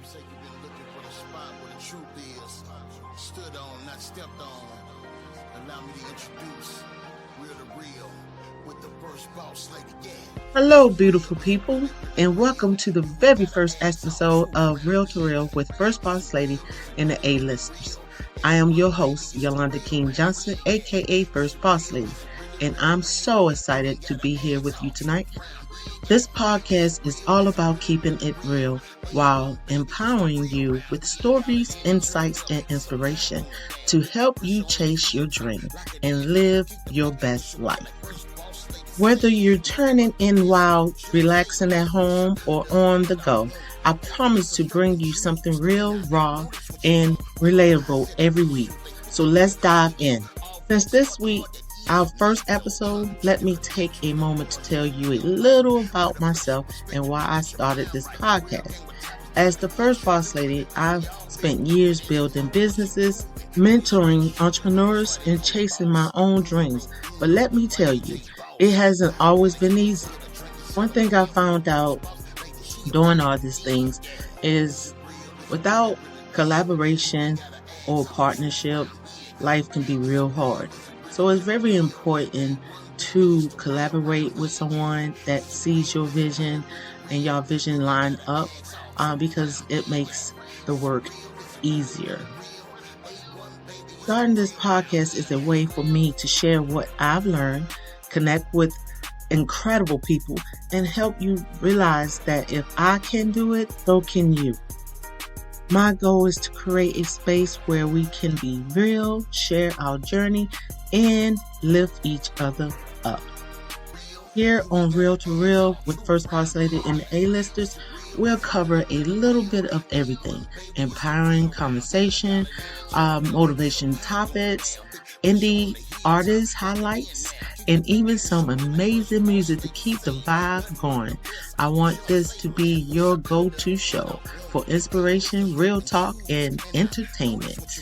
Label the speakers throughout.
Speaker 1: say you've been looking for the spot where the truth is. Stood on, not stepped on. Allow me to introduce Real to Real with the first boss lady gang.
Speaker 2: Hello, beautiful people, and welcome to the very first episode of Real to Real with First Boss Lady and the A-Listers. I am your host, Yolanda King Johnson, aka First Boss Lady, and I'm so excited to be here with you tonight. This podcast is all about keeping it real while empowering you with stories, insights, and inspiration to help you chase your dream and live your best life. Whether you're turning in while relaxing at home or on the go, I promise to bring you something real, raw, and relatable every week. So let's dive in. Since this week, our first episode, let me take a moment to tell you a little about myself and why I started this podcast. As the first boss lady, I've spent years building businesses, mentoring entrepreneurs, and chasing my own dreams. But let me tell you, it hasn't always been easy. One thing I found out doing all these things is without collaboration or partnership, life can be real hard. So it's very important to collaborate with someone that sees your vision and your vision line up because it makes the work easier. Starting this podcast is a way for me to share what I've learned, connect with incredible people, and help you realize that if I can do it, so can you. My goal is to create a space where we can be real, share our journey, and lift each other up. Here on Real to Real with First Boss Lady and the A-Listers, we'll cover a little bit of everything. Empowering conversation, motivation topics, indie artist highlights, and even some amazing music to keep the vibe going. I want this to be your go-to show for inspiration, real talk, and entertainment.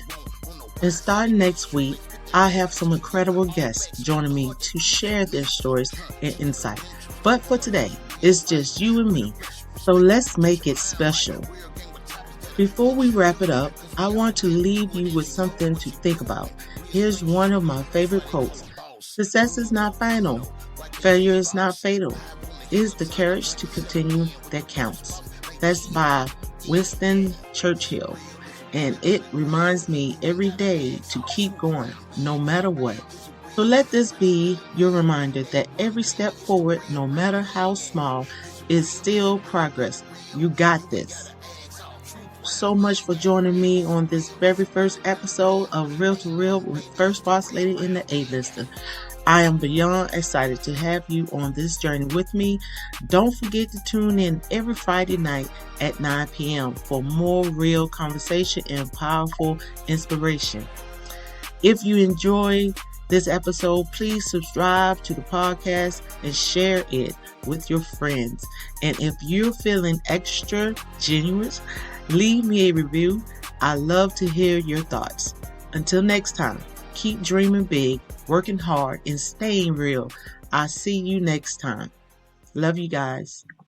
Speaker 2: And starting next week, I have some incredible guests joining me to share their stories and insight. But for today, it's just you and me, so let's make it special. Before we wrap it up, I want to leave you with something to think about. Here's one of my favorite quotes. Success is not final. Failure is not fatal. It is the courage to continue that counts. That's by Winston Churchill. And it reminds me every day to keep going, no matter what. So let this be your reminder that every step forward, no matter how small, is still progress. You got this. So much for joining me on this very first episode of Real to Real with First Boss Lady and the A-Lister. I am beyond excited to have you on this journey with me. Don't forget to tune in every Friday night at 9 p.m. for more real conversation and powerful inspiration. If you enjoy this episode, please subscribe to the podcast and share it with your friends. And if you're feeling extra generous, leave me a review. I love to hear your thoughts. Until next time, keep dreaming big, working hard, and staying real. I'll see you next time. Love you guys.